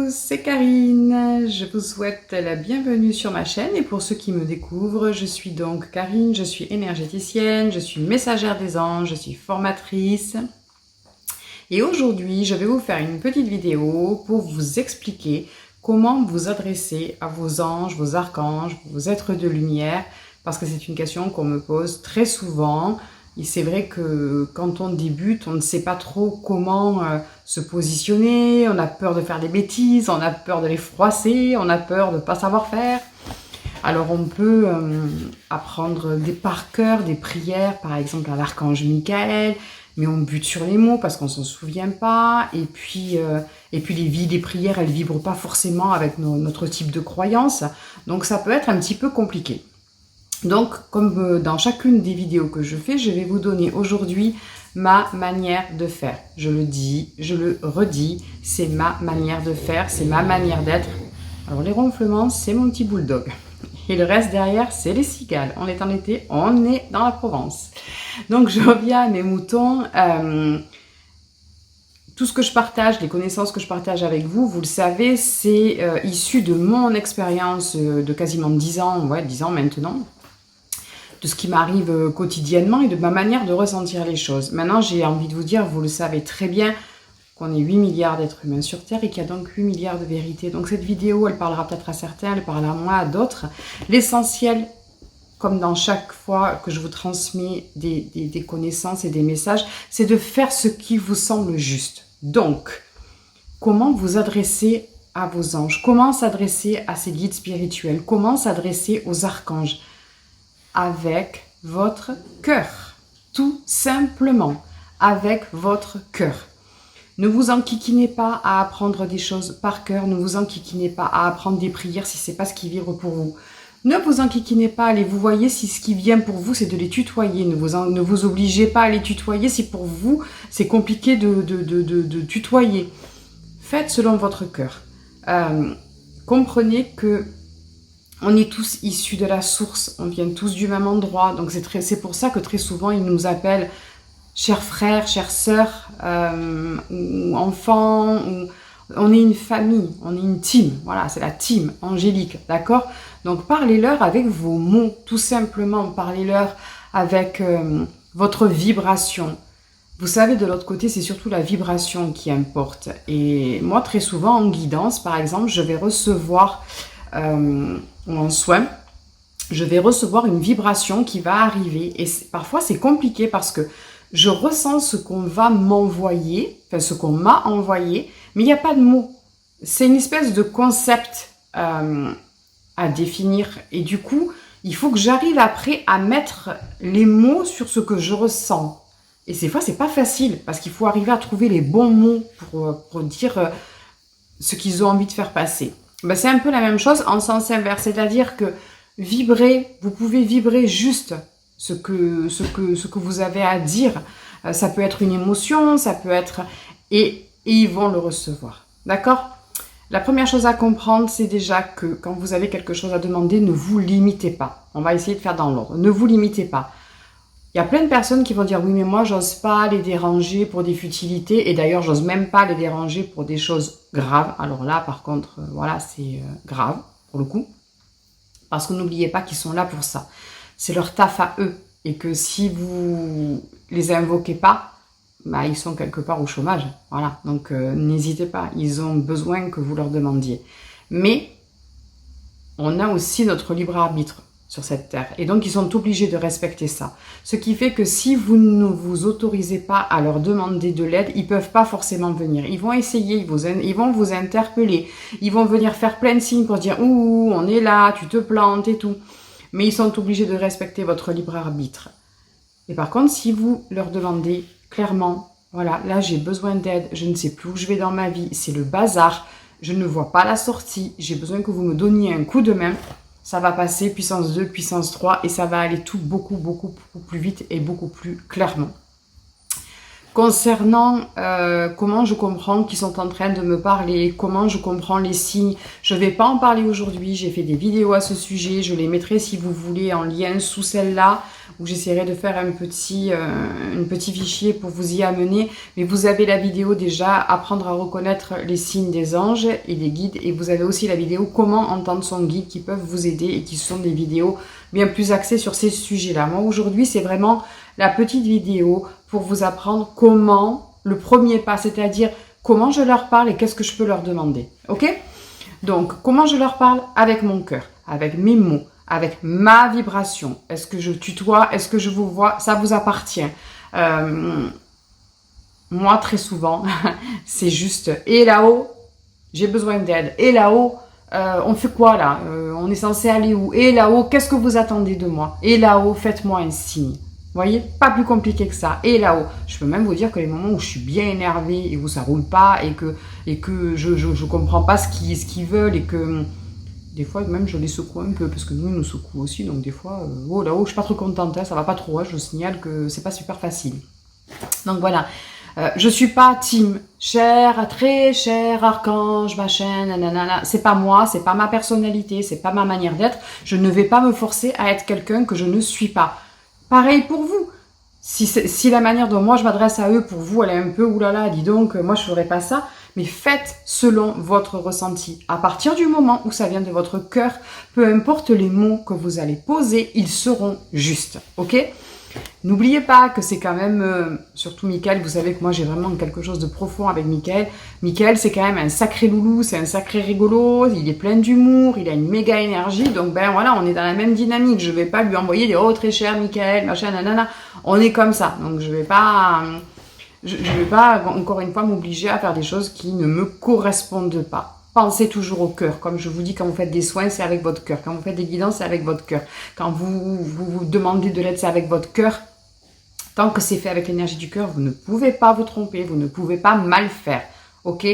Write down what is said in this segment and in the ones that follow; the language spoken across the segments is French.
tous, c'est Karine. Je vous souhaite la bienvenue sur ma chaîne et pour ceux qui me découvrent, je suis donc Karine, je suis énergéticienne, je suis messagère des anges, je suis formatrice. Et aujourd'hui, je vais vous faire une petite vidéo pour vous expliquer comment vous adresser à vos anges, vos archanges, vos êtres de lumière, parce que c'est une question qu'on me pose très souvent. Et c'est vrai que quand on débute, on ne sait pas trop comment se positionner, on a peur de faire des bêtises, on a peur de les froisser, on a peur de ne pas savoir faire. Alors on peut apprendre par cœur des prières, par exemple à l'archange Michael, mais on bute sur les mots parce qu'on ne s'en souvient pas. Et puis les prières, elles ne vibrent pas forcément avec notre type de croyance. Donc ça peut être un petit peu compliqué. Donc, comme dans chacune des vidéos que je fais, je vais vous donner aujourd'hui ma manière de faire. Je le dis, je le redis, c'est ma manière de faire, c'est ma manière d'être. Alors, les ronflements, c'est mon petit bulldog. Et le reste derrière, c'est les cigales. On est en été, on est dans la Provence. Donc, je reviens à mes moutons. Tout ce que je partage, les connaissances que je partage avec vous, vous le savez, c'est issu de mon expérience de quasiment 10 ans, 10 ans maintenant, de ce qui m'arrive quotidiennement et de ma manière de ressentir les choses. Maintenant, j'ai envie de vous dire, vous le savez très bien, qu'on est 8 milliards d'êtres humains sur Terre et qu'il y a donc 8 milliards de vérités. Donc cette vidéo, elle parlera peut-être à certains, elle parlera à moi, à d'autres. L'essentiel, comme dans chaque fois que je vous transmets des connaissances et des messages, c'est de faire ce qui vous semble juste. Donc, comment vous adresser à vos anges? Comment s'adresser à ces guides spirituels? Comment s'adresser aux archanges? Avec votre cœur, tout simplement, avec votre cœur. Ne vous enquiquinez pas à apprendre des choses par cœur, ne vous enquiquinez pas à apprendre des prières si ce n'est pas ce qui vibre pour vous. Ne vous enquiquinez pas à les vous voyez si ce qui vient pour vous c'est de les tutoyer, ne vous obligez pas à les tutoyer si pour vous c'est compliqué de tutoyer. Faites selon votre cœur. Comprenez que on est tous issus de la source, on vient tous du même endroit, donc c'est pour ça que très souvent ils nous appellent chers frères, chères sœurs, ou enfants, on est une famille, on est une team, voilà, c'est la team angélique, d'accord? Donc parlez-leur avec vos mots, tout simplement, parlez-leur avec votre vibration. Vous savez, de l'autre côté, c'est surtout la vibration qui importe. Et moi, très souvent, en guidance, par exemple, je vais recevoir ou en soin, je vais recevoir une vibration qui va arriver. Et parfois, c'est compliqué parce que je ressens ce qu'on va m'envoyer, enfin ce qu'on m'a envoyé, mais il n'y a pas de mots. C'est une espèce de concept à définir. Et du coup, il faut que j'arrive après à mettre les mots sur ce que je ressens. Et ces fois, c'est pas facile parce qu'il faut arriver à trouver les bons mots pour dire ce qu'ils ont envie de faire passer. Ben, c'est un peu la même chose en sens inverse, c'est-à-dire que vibrer, vous pouvez vibrer juste ce que vous avez à dire. Ça peut être une émotion, ça peut être... Et ils vont le recevoir. D'accord? La première chose à comprendre, c'est déjà que quand vous avez quelque chose à demander, ne vous limitez pas. On va essayer de faire dans l'ordre. Ne vous limitez pas. Il y a plein de personnes qui vont dire « Oui, mais moi, j'ose pas les déranger pour des futilités. » Et d'ailleurs, j'ose même pas les déranger pour des choses graves. Alors là, par contre, voilà, c'est grave, pour le coup. Parce que n'oubliez pas qu'ils sont là pour ça. C'est leur taf à eux. Et que si vous les invoquez pas, bah, ils sont quelque part au chômage. Voilà, donc n'hésitez pas. Ils ont besoin que vous leur demandiez. Mais on a aussi notre libre arbitre sur cette terre. Et donc, ils sont obligés de respecter ça. Ce qui fait que si vous ne vous autorisez pas à leur demander de l'aide, ils ne peuvent pas forcément venir. Ils vont essayer, ils vont vous interpeller. Ils vont venir faire plein de signes pour dire « Ouh, on est là, tu te plantes et tout ». Mais ils sont obligés de respecter votre libre arbitre. Et par contre, si vous leur demandez clairement « Voilà, là j'ai besoin d'aide, je ne sais plus où je vais dans ma vie, c'est le bazar, je ne vois pas la sortie, j'ai besoin que vous me donniez un coup de main », ça va passer puissance 2, puissance 3 et ça va aller tout beaucoup plus vite et beaucoup plus clairement. Concernant comment je comprends qu'ils sont en train de me parler, comment je comprends les signes, je ne vais pas en parler aujourd'hui, j'ai fait des vidéos à ce sujet, je les mettrai si vous voulez en lien sous celle-là. où j'essaierai de faire un petit fichier pour vous y amener. Mais vous avez la vidéo déjà, apprendre à reconnaître les signes des anges et des guides. Et vous avez aussi la vidéo comment entendre son guide qui peuvent vous aider et qui sont des vidéos bien plus axées sur ces sujets-là. Moi, aujourd'hui, c'est vraiment la petite vidéo pour vous apprendre comment, le premier pas, c'est-à-dire comment je leur parle et qu'est-ce que je peux leur demander. Ok? Donc, comment je leur parle? Avec mon cœur, avec mes mots, avec ma vibration. Est-ce que je tutoie? Est-ce que je vous vois? Ça vous appartient. Moi, très souvent, c'est juste « Et là-haut, j'ai besoin d'aide. Et là-haut, on fait quoi là? On est censé aller où? Et là-haut, qu'est-ce que vous attendez de moi? Et là-haut, faites-moi un signe. » Vous voyez, pas plus compliqué que ça. Et là-haut, je peux même vous dire que les moments où je suis bien énervée et où ça roule pas et que je comprends pas ce qu'ils veulent et que des fois même je les secoue un peu parce que nous ils nous secouent aussi, donc des fois oh là-haut je suis pas trop contente, hein, ça va pas trop, hein, je vous signale que c'est pas super facile. Donc voilà, je suis pas team cher, très cher archange, machin, nanana. C'est pas moi, c'est pas ma personnalité, c'est pas ma manière d'être. Je ne vais pas me forcer à être quelqu'un que je ne suis pas. Pareil pour vous. Si la manière dont moi je m'adresse à eux, pour vous, elle est un peu oulala, dis donc, moi je ferais pas ça. Mais faites selon votre ressenti. À partir du moment où ça vient de votre cœur, peu importe les mots que vous allez poser, ils seront justes. Ok? N'oubliez pas que c'est quand même, surtout Michael, vous savez que moi j'ai vraiment quelque chose de profond avec Michael. Michael, c'est quand même un sacré loulou, c'est un sacré rigolo, il est plein d'humour, il a une méga énergie, donc ben voilà, on est dans la même dynamique. Je vais pas lui envoyer des « Oh, très cher Michael, machin, nanana ». On est comme ça, donc je vais pas, encore une fois, m'obliger à faire des choses qui ne me correspondent pas. Pensez toujours au cœur. Comme je vous dis, quand vous faites des soins, c'est avec votre cœur. Quand vous faites des guidances, c'est avec votre cœur. Quand vous demandez de l'aide, c'est avec votre cœur. Tant que c'est fait avec l'énergie du cœur, vous ne pouvez pas vous tromper, vous ne pouvez pas mal faire. Ok?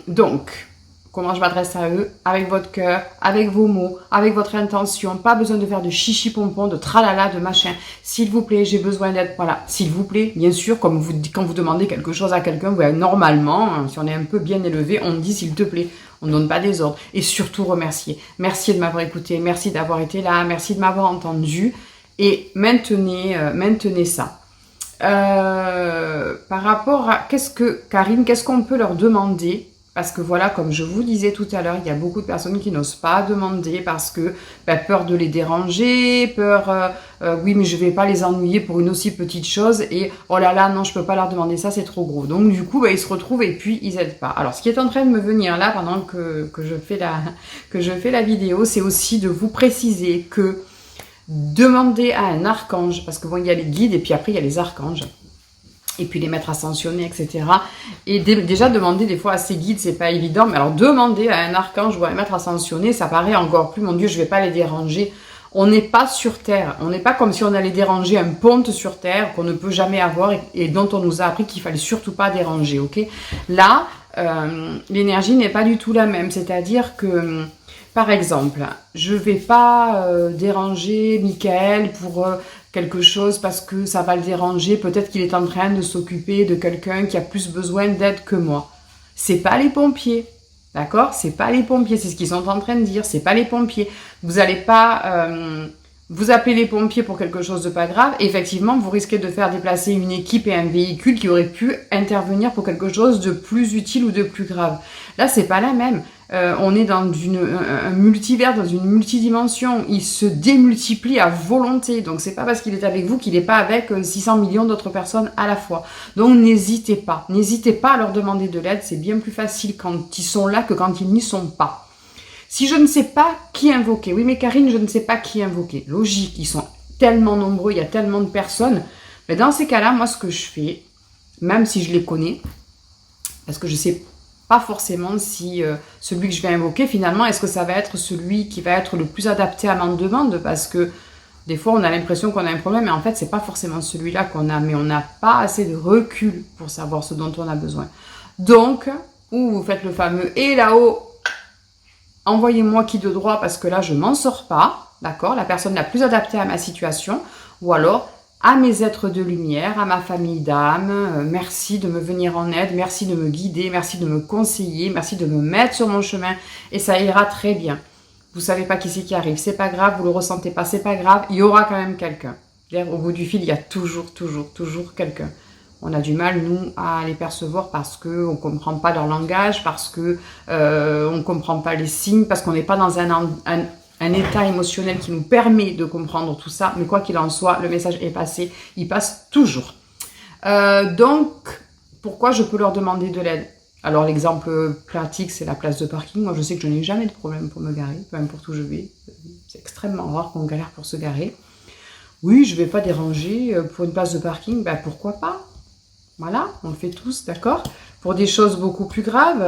Donc, comment je m'adresse à eux? Avec votre cœur, avec vos mots, avec votre intention. Pas besoin de faire de chichi pompon, de tralala, de machin. S'il vous plaît, j'ai besoin d'aide. Voilà, s'il vous plaît, bien sûr, comme quand vous demandez quelque chose à quelqu'un, normalement, si on est un peu bien élevé, on dit s'il te plaît. On ne donne pas des ordres. Et surtout remercier. Merci de m'avoir écouté, merci d'avoir été là, merci de m'avoir entendu. Et maintenez ça. Par rapport à Karine, qu'est-ce qu'on peut leur demander? Parce que voilà, comme je vous disais tout à l'heure, il y a beaucoup de personnes qui n'osent pas demander parce que peur de les déranger, peur, oui mais je vais pas les ennuyer pour une aussi petite chose et oh là là non je peux pas leur demander ça, c'est trop gros. Donc du coup ils se retrouvent et puis ils aident pas. Alors ce qui est en train de me venir là pendant que je fais la vidéo, c'est aussi de vous préciser que demander à un archange, parce que bon, il y a les guides et puis après il y a les archanges, et puis les maîtres ascensionnés, etc. Et déjà demander des fois à ces guides, c'est pas évident, mais alors demander à un archange ou à un maître ascensionné, ça paraît encore plus, mon Dieu, je vais pas les déranger. On n'est pas sur Terre, on n'est pas comme si on allait déranger un ponte sur Terre qu'on ne peut jamais avoir et dont on nous a appris qu'il fallait surtout pas déranger, ok? Là, l'énergie n'est pas du tout la même, c'est-à-dire que par exemple, je ne vais pas déranger Michael pour quelque chose parce que ça va le déranger. Peut-être qu'il est en train de s'occuper de quelqu'un qui a plus besoin d'aide que moi. C'est pas les pompiers, d'accord? C'est pas les pompiers, c'est ce qu'ils sont en train de dire. C'est pas les pompiers. Vous n'allez pas vous appelez les pompiers pour quelque chose de pas grave. Effectivement, vous risquez de faire déplacer une équipe et un véhicule qui aurait pu intervenir pour quelque chose de plus utile ou de plus grave. Là, c'est pas la même. On est dans un multivers, dans une multidimension. Il se démultiplie à volonté. Donc, c'est pas parce qu'il est avec vous qu'il n'est pas avec 600 millions d'autres personnes à la fois. Donc, n'hésitez pas. N'hésitez pas à leur demander de l'aide. C'est bien plus facile quand ils sont là que quand ils n'y sont pas. Si je ne sais pas qui invoquer, oui mais Karine, je ne sais pas qui invoquer. Logique, ils sont tellement nombreux, il y a tellement de personnes. Mais dans ces cas-là, moi ce que je fais, même si je les connais, parce que je ne sais pas forcément si celui que je vais invoquer, finalement, est-ce que ça va être celui qui va être le plus adapté à ma demande? Parce que des fois, on a l'impression qu'on a un problème, mais en fait, c'est pas forcément celui-là qu'on a, mais on n'a pas assez de recul pour savoir ce dont on a besoin. Donc, ou vous faites le fameux « et là-haut », envoyez-moi qui de droit parce que là, je m'en sors pas, d'accord? La personne la plus adaptée à ma situation, ou alors à mes êtres de lumière, à ma famille d'âme, merci de me venir en aide, merci de me guider, merci de me conseiller, merci de me mettre sur mon chemin, et ça ira très bien. vous savez pas qui c'est qui arrive, c'est pas grave, vous le ressentez pas, c'est pas grave, il y aura quand même quelqu'un. Au bout du fil, il y a toujours quelqu'un. On a du mal, nous, à les percevoir parce qu'on ne comprend pas leur langage, parce qu'on ne comprend pas les signes, parce qu'on n'est pas dans un état émotionnel qui nous permet de comprendre tout ça. Mais quoi qu'il en soit, le message est passé, il passe toujours. Donc, pourquoi je peux leur demander de l'aide? Alors, l'exemple pratique, c'est la place de parking. Moi, je sais que je n'ai jamais de problème pour me garer, peu importe où je vais. C'est extrêmement rare qu'on galère pour se garer. Oui, je ne vais pas déranger pour une place de parking, ben pourquoi pas? Voilà, on le fait tous, d'accord? Pour des choses beaucoup plus graves,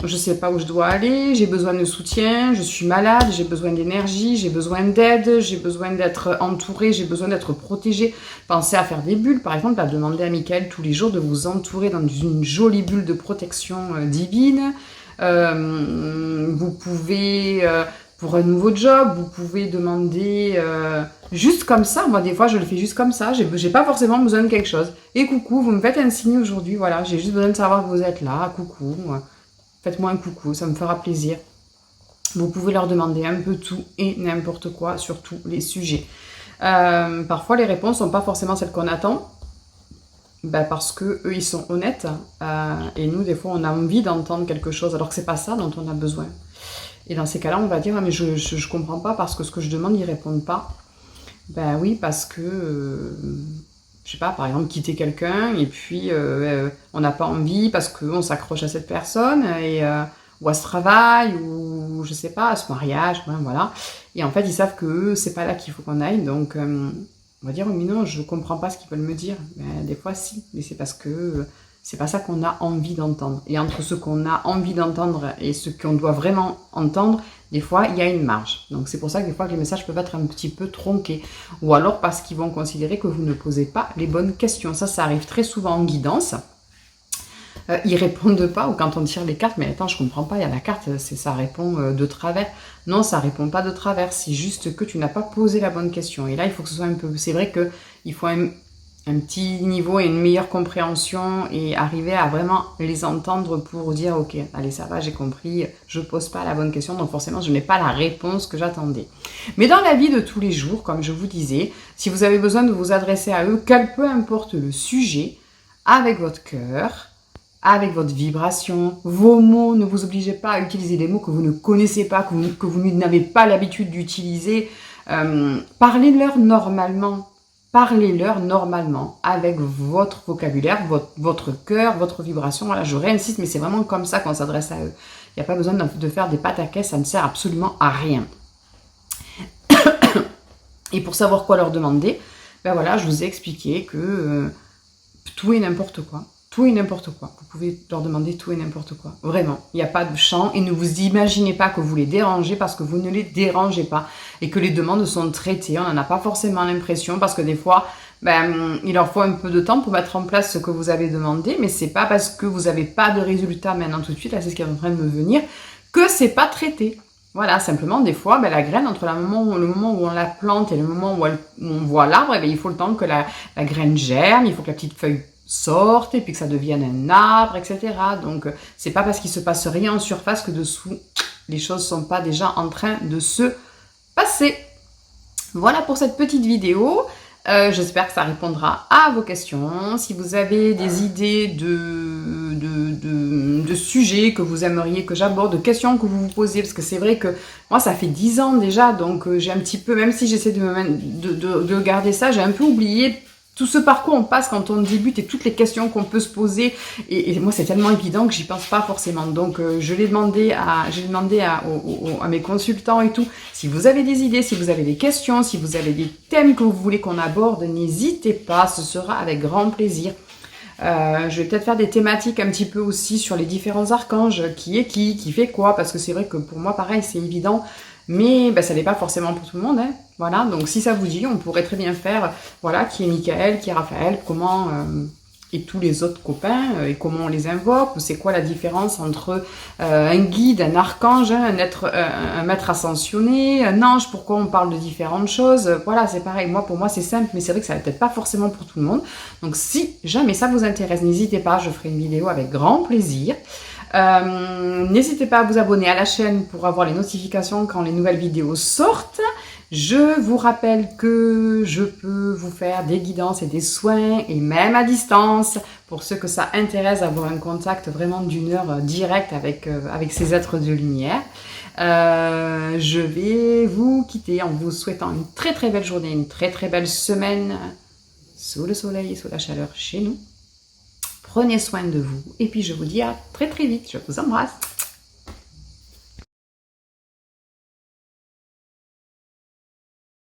je ne sais pas où je dois aller, j'ai besoin de soutien, je suis malade, j'ai besoin d'énergie, j'ai besoin d'aide, j'ai besoin d'être entourée, j'ai besoin d'être protégée. Pensez à faire des bulles, par exemple, à demander à Michael tous les jours de vous entourer dans une jolie bulle de protection divine. Vous pouvez... pour un nouveau job, vous pouvez demander juste comme ça. Moi, des fois, je le fais juste comme ça. J'ai pas forcément besoin de quelque chose. Et coucou, vous me faites un signe aujourd'hui. Voilà, j'ai juste besoin de savoir que vous êtes là. Coucou, faites-moi un coucou, ça me fera plaisir. Vous pouvez leur demander un peu tout et n'importe quoi sur tous les sujets. Parfois, les réponses sont pas forcément celles qu'on attend. Ben parce que eux, ils sont honnêtes. Et nous, des fois, on a envie d'entendre quelque chose alors que c'est pas ça dont on a besoin. Et dans ces cas-là, on va dire, ah, mais je comprends pas parce que ce que je demande, ils répondent pas. Ben oui, parce que, je sais pas, par exemple, quitter quelqu'un et puis on n'a pas envie parce qu'on s'accroche à cette personne ou à ce travail ou je sais pas, à ce mariage, ben, voilà. Et en fait, ils savent que c'est pas là qu'il faut qu'on aille, donc on va dire, mais non, je comprends pas ce qu'ils veulent me dire. Ben, des fois, si, mais c'est parce que c'est pas ça qu'on a envie d'entendre. Et entre ce qu'on a envie d'entendre et ce qu'on doit vraiment entendre, des fois, il y a une marge. Donc, c'est pour ça que des fois, les messages peuvent être un petit peu tronqués. Ou alors parce qu'ils vont considérer que vous ne posez pas les bonnes questions. Ça arrive très souvent en guidance. Ils répondent pas, ou quand on tire les cartes, mais attends, je comprends pas, il y a la carte, ça répond de travers. Non, ça répond pas de travers, c'est juste que tu n'as pas posé la bonne question. Et là, il faut que ce soit un peu... C'est vrai qu'il faut un petit niveau et une meilleure compréhension et arriver à vraiment les entendre pour dire ok, allez ça va, j'ai compris, je pose pas la bonne question, donc forcément je n'ai pas la réponse que j'attendais. Mais dans la vie de tous les jours, comme je vous disais, si vous avez besoin de vous adresser à eux, peu importe le sujet, avec votre cœur, avec votre vibration, vos mots, ne vous obligez pas à utiliser des mots que vous ne connaissez pas, que vous n'avez pas l'habitude d'utiliser, parlez-leur normalement. Parlez-leur normalement, avec votre vocabulaire, votre cœur, votre vibration. Voilà, je réinsiste, mais c'est vraiment comme ça qu'on s'adresse à eux. Il n'y a pas besoin de faire des pataquès, ça ne sert absolument à rien. Et pour savoir quoi leur demander, ben voilà, je vous ai expliqué que tout et n'importe quoi. Tout et n'importe quoi. Vous pouvez leur demander tout et n'importe quoi. Vraiment. Il n'y a pas de champ et ne vous imaginez pas que vous les dérangez parce que vous ne les dérangez pas et que les demandes sont traitées. On n'en a pas forcément l'impression parce que des fois, il leur faut un peu de temps pour mettre en place ce que vous avez demandé, mais c'est pas parce que vous n'avez pas de résultat maintenant tout de suite, là c'est ce qui est en train de me venir, que c'est pas traité. Voilà, simplement, des fois, la graine, entre le moment où on la plante et le moment où on voit l'arbre, il faut le temps que la graine germe, il faut que la petite feuille sorte et puis que ça devienne un arbre, etc. Donc, c'est pas parce qu'il se passe rien en surface que dessous, les choses sont pas déjà en train de se passer. Voilà pour cette petite vidéo. J'espère que ça répondra à vos questions. Si vous avez des idées de sujets que vous aimeriez que j'aborde, de questions que vous vous posez, parce que c'est vrai que moi ça fait 10 ans déjà, donc j'ai un petit peu, même si j'essaie de garder ça, j'ai un peu oublié tout ce parcours on passe quand on débute et toutes les questions qu'on peut se poser. Et moi, c'est tellement évident que j'y pense pas forcément. Donc, je l'ai demandé à mes consultants et tout. Si vous avez des idées, si vous avez des questions, si vous avez des thèmes que vous voulez qu'on aborde, n'hésitez pas. Ce sera avec grand plaisir. Je vais peut-être faire des thématiques un petit peu aussi sur les différents archanges. Qui est qui fait quoi? Parce que c'est vrai que pour moi, pareil, c'est évident. Mais ça n'est pas forcément pour tout le monde, hein. Voilà, donc si ça vous dit, on pourrait très bien faire, voilà, qui est Michael, qui est Raphaël, comment, et tous les autres copains, et comment on les invoque, ou c'est quoi la différence entre un guide, un archange, un maître ascensionné, un ange, pourquoi on parle de différentes choses. Voilà, c'est pareil, pour moi c'est simple, mais c'est vrai que ça va peut-être pas forcément pour tout le monde. Donc si jamais ça vous intéresse, n'hésitez pas, je ferai une vidéo avec grand plaisir. N'hésitez pas à vous abonner à la chaîne pour avoir les notifications quand les nouvelles vidéos sortent. Je vous rappelle que je peux vous faire des guidances et des soins, et même à distance, pour ceux que ça intéresse d'avoir un contact vraiment d'une heure direct avec ces êtres de lumière. Je vais vous quitter en vous souhaitant une très très belle journée, une très très belle semaine, sous le soleil et sous la chaleur chez nous. Prenez soin de vous, et puis je vous dis à très très vite, je vous embrasse.